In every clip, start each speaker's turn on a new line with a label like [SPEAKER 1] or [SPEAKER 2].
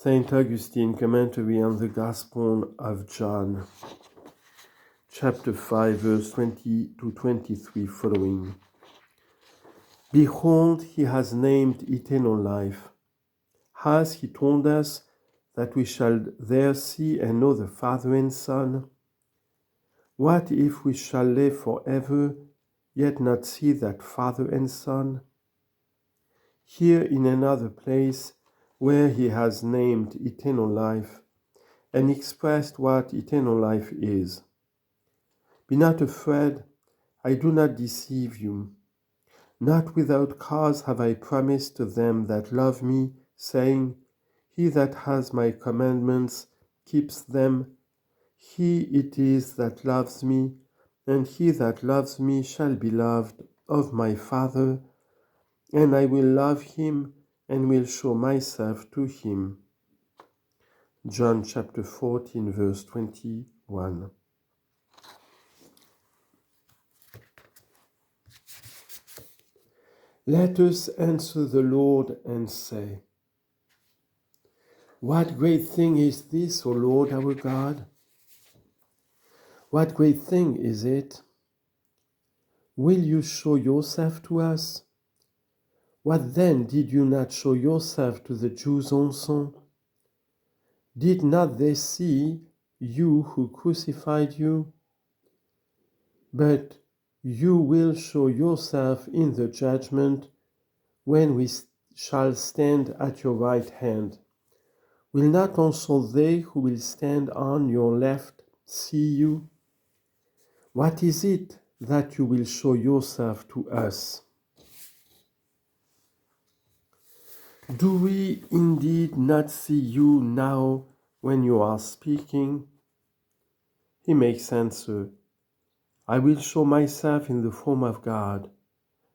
[SPEAKER 1] Saint Augustine, Commentary on the Gospel of John, chapter 5, verse 20 to 23 following. Behold, he has named eternal life. Has he told us that we shall there see and know the Father and Son? What if we shall live forever, yet not see that Father and Son? Here in another place, where he has named eternal life, and expressed what eternal life is. Be not afraid, I do not deceive you. Not without cause have I promised to them that love me, saying, He that has my commandments keeps them. He it is that loves me, and he that loves me shall be loved of my Father, and I will love him, and will show myself to him. John chapter 14, verse 21. Let us answer the Lord and say, What great thing is this, O Lord our God? What great thing is it? Will you show yourself to us? What then did you not show yourself to the Jews also? Did not they see you who crucified you? But you will show yourself in the judgment when we shall stand at your right hand. Will not also they who will stand on your left see you? What is it that you will show yourself to us? Do we indeed not see you now when you are speaking? He makes answer, I will show myself in the form of God.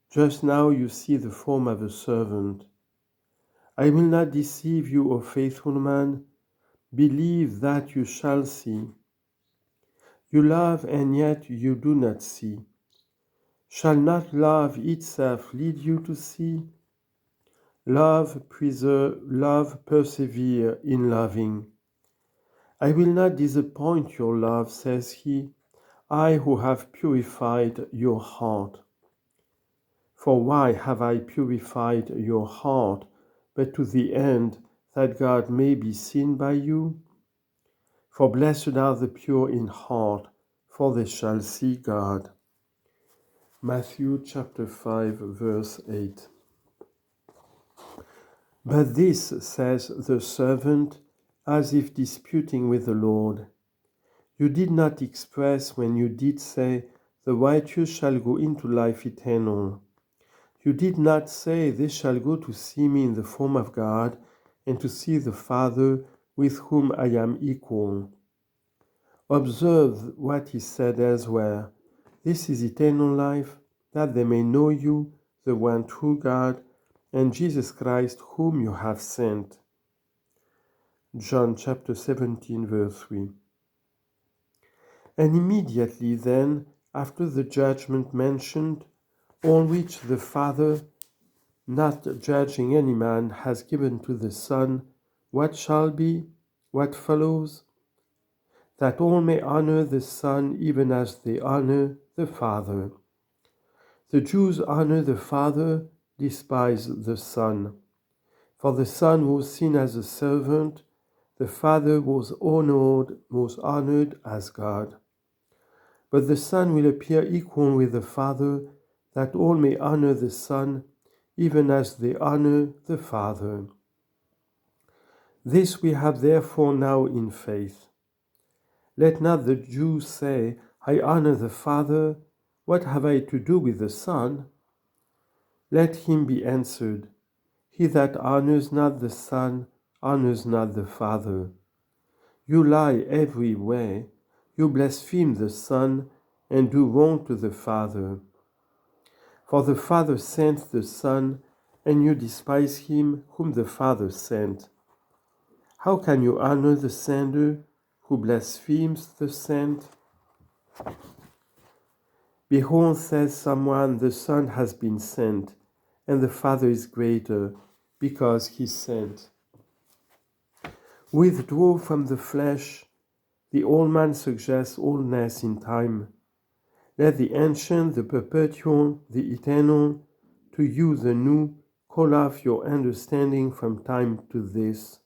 [SPEAKER 1] Just now you see the form of a servant. I will not deceive you, O faithful man. Believe that you shall see. You love and yet you do not see. Shall not love itself lead you to see? Love persevere in loving. I will not disappoint your love, says he, I who have purified your heart. For why have I purified your heart, but to the end that God may be seen by you? For blessed are the pure in heart, for they shall see God. Matthew chapter 5, verse 8. But this, says the servant, as if disputing with the Lord. You did not express when you did say, the righteous shall go into life eternal. You did not say, they shall go to see me in the form of God, and to see the Father with whom I am equal. Observe what he said elsewhere. This is eternal life, that they may know you, the one true God, and Jesus Christ whom you have sent. John chapter 17, verse 3. And immediately then, after the judgment mentioned, on which the Father, not judging any man, has given to the Son, what shall be, what follows? That all may honor the Son even as they honor the Father. The Jews honor the Father, despise the Son. For the Son was seen as a servant, the Father was honored as God. But the Son will appear equal with the Father, that all may honor the Son, even as they honor the Father. This we have therefore now in faith. Let not the Jew say, I honor the Father, what have I to do with the Son? Let him be answered, he that honors not the Son honors not the Father. You lie every way, you blaspheme the Son, and do wrong to the Father. For the Father sent the Son, and you despise him whom the Father sent. How can you honor the sender who blasphemes the sent? Behold, says someone, the Son has been sent, and the Father is greater, because he sent. Withdraw from the flesh. The old man suggests oldness in time. Let the ancient, the perpetual, the eternal, to you the new, call off your understanding from time to this.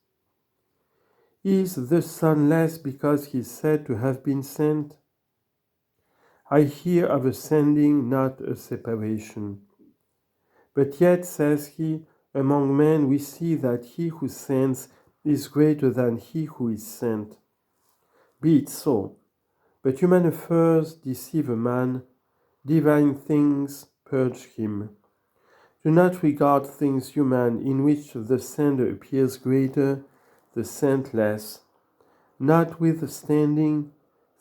[SPEAKER 1] Is the Son less because he is said to have been sent? I hear of a sending, not a separation. But yet, says he, among men we see that he who sends is greater than he who is sent. Be it so, but human affairs deceive a man, divine things purge him. Do not regard things human in which the sender appears greater, the sent less. Notwithstanding,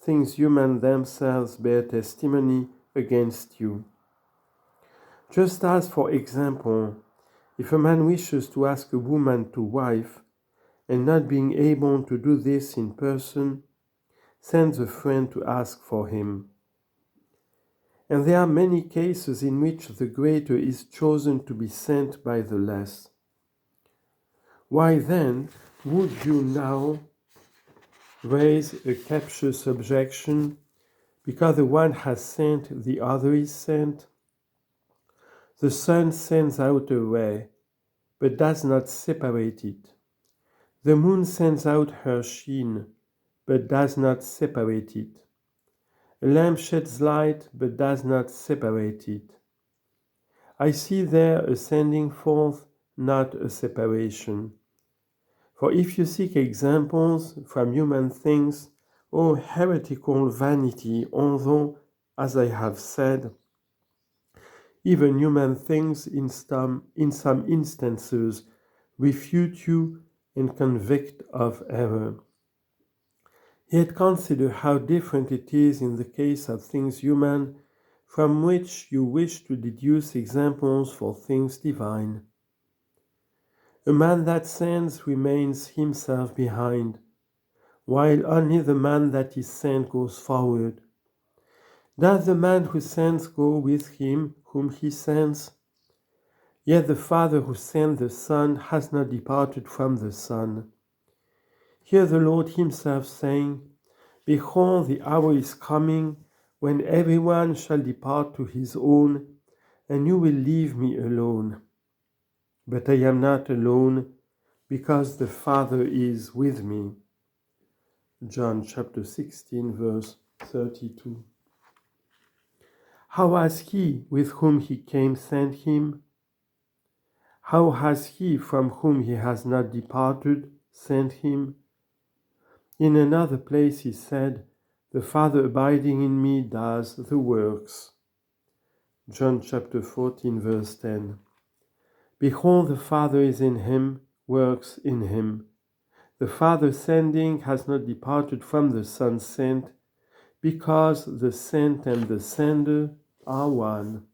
[SPEAKER 1] things human themselves bear testimony against you. Just as, for example, if a man wishes to ask a woman to wife, and not being able to do this in person, sends a friend to ask for him. And there are many cases in which the greater is chosen to be sent by the less. Why then would you now raise a captious objection because the one has sent, the other is sent? The sun sends out a ray, but does not separate it. The moon sends out her sheen, but does not separate it. A lamp sheds light, but does not separate it. I see there a sending forth, not a separation. For if you seek examples from human things, O heretical vanity, although, as I have said, even human things in some instances refute you and convict of error. Yet consider how different it is in the case of things human, from which you wish to deduce examples for things divine. A man that sends remains himself behind, while only the man that is sent goes forward. Does the man who sends go with him whom he sends? Yet the Father who sent the Son has not departed from the Son. Hear the Lord himself saying, Behold, the hour is coming, when everyone shall depart to his own, and you will leave me alone. But I am not alone, because the Father is with me. John chapter 16, verse 32. How has he with whom he came sent him? How has he from whom he has not departed sent him? In another place he said, The Father abiding in me does the works. John chapter 14, verse 10. Behold, the Father is in him, works in him. The Father sending has not departed from the Son sent, because the sent and the sender are one.